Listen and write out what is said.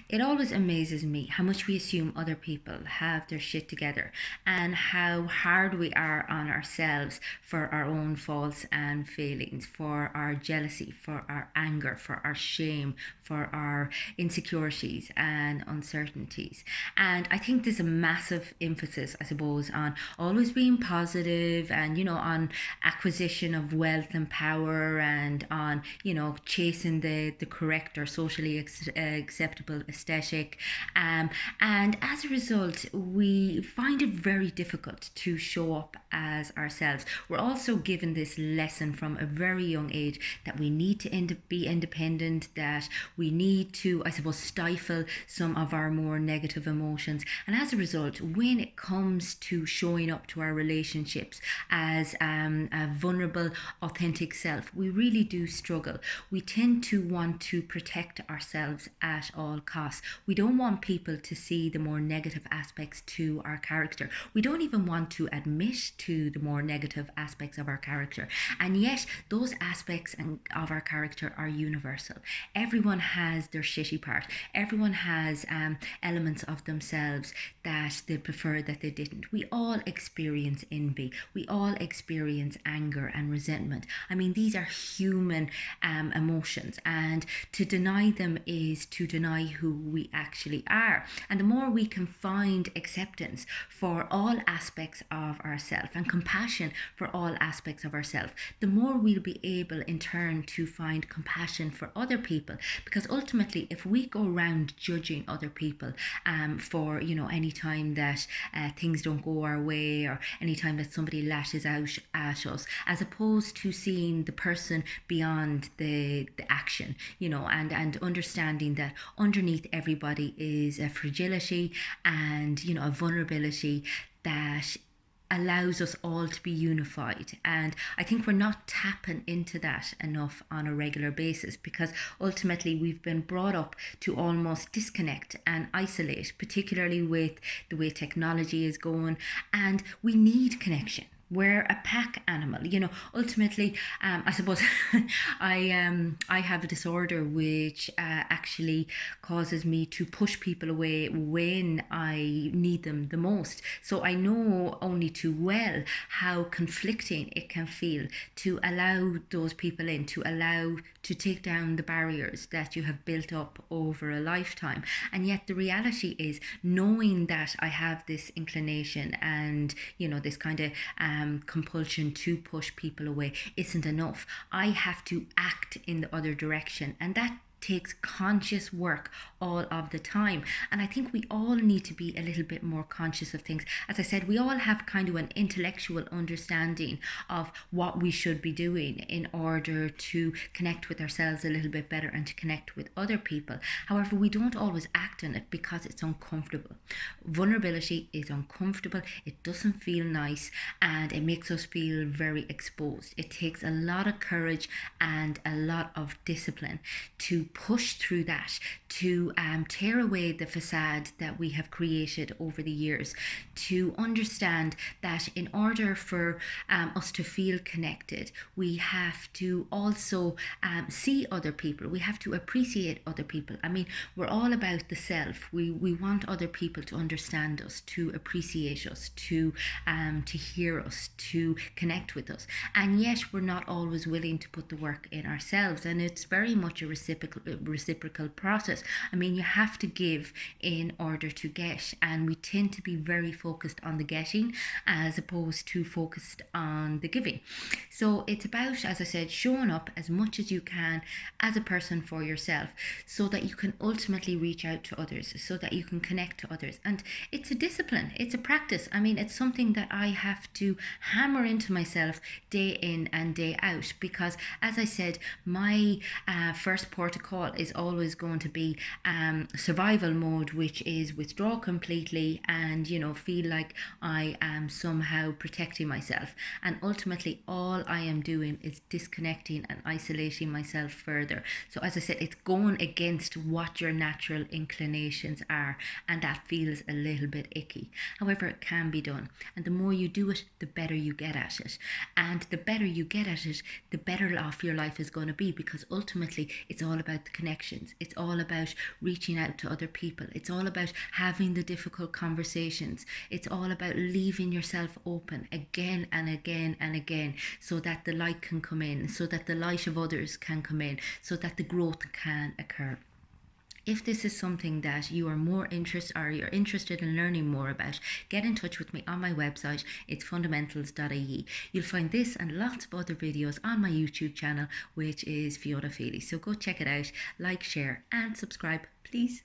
It always amazes me how much we assume other people have their shit together and how hard we are on ourselves for our own faults and failings, for our jealousy, for our anger, for our shame, for our insecurities and uncertainties. And I think there's a massive emphasis, I suppose, on always being positive and, on acquisition of wealth and power and on, chasing the correct or socially acceptable aesthetic. And as a result, we find it very difficult to show up as ourselves. We're also given this lesson from a very young age that we need to be independent, that we need to, I suppose, stifle some of our more negative emotions. And as a result, when it comes to showing up to our relationships as a vulnerable, authentic self, we really do struggle. We tend to want to protect ourselves at all costs. We don't want people to see the more negative aspects to our character. We don't even want to admit to the more negative aspects of our character. And yet, those aspects of our character are universal. Everyone has their shitty part. Everyone has elements of themselves that they prefer that they didn't. We all experience envy. We all experience anger and resentment. I mean, these are human emotions, and to deny them is to deny who we actually are. And the more we can find acceptance for all aspects of ourselves and compassion for all aspects of ourselves, the more we'll be able in turn to find compassion for other people. Because ultimately, if we go around judging other people for any time that things don't go our way, or any time that somebody lashes out at us, as opposed to seeing the person beyond the action, and understanding that underneath everybody is a fragility and a vulnerability that allows us all to be unified. And I think we're not tapping into that enough on a regular basis, because ultimately we've been brought up to almost disconnect and isolate, particularly with the way technology is going, and we need connection. We're a pack animal, ultimately. I suppose I have a disorder which actually causes me to push people away when I need them the most. So I know only too well how conflicting it can feel to allow those people in, to take down the barriers that you have built up over a lifetime. And yet the reality is, knowing that I have this inclination and this kind of compulsion to push people away isn't enough. I have to act in the other direction, and that takes conscious work all of the time. And I think we all need to be a little bit more conscious of things. As I said, we all have kind of an intellectual understanding of what we should be doing in order to connect with ourselves a little bit better and to connect with other people. However, we don't always act on it because it's uncomfortable. Vulnerability is uncomfortable, it doesn't feel nice, and it makes us feel very exposed. It takes a lot of courage and a lot of discipline to push through that, to tear away the facade that we have created over the years, to understand that in order for us to feel connected, we have to also see other people. We have to appreciate other people. I mean, we're all about the self. We want other people to understand us, to appreciate us, to hear us, to connect with us. And yet we're not always willing to put the work in ourselves. And it's very much a reciprocal process. I mean, you have to give in order to get, and we tend to be very focused on the getting as opposed to focused on the giving. So it's about, as I said, showing up as much as you can as a person for yourself, so that you can ultimately reach out to others, so that you can connect to others. And it's a discipline, it's a practice. I mean, it's something that I have to hammer into myself day in and day out, because as I said, my first port of call is always going to be survival mode, which is withdraw completely and feel like I am somehow protecting myself. And ultimately all I am doing is disconnecting and isolating myself further. So as I said, it's going against what your natural inclinations are, and that feels a little bit icky. However, it can be done, and the more you do it, the better you get at it. And the better you get at it, the better off your life is going to be, because ultimately it's all about about the connections. It's all about reaching out to other people. It's all about having the difficult conversations. It's all about leaving yourself open again and again and again, so that the light can come in, so that the light of others can come in, so that the growth can occur. If this is something that you are more interested, or you're interested in learning more about, get in touch with me on my website. It's fundamentals.ie. You'll find this and lots of other videos on my YouTube channel, which is Fiona Feely. So go check it out, like, share and subscribe, please.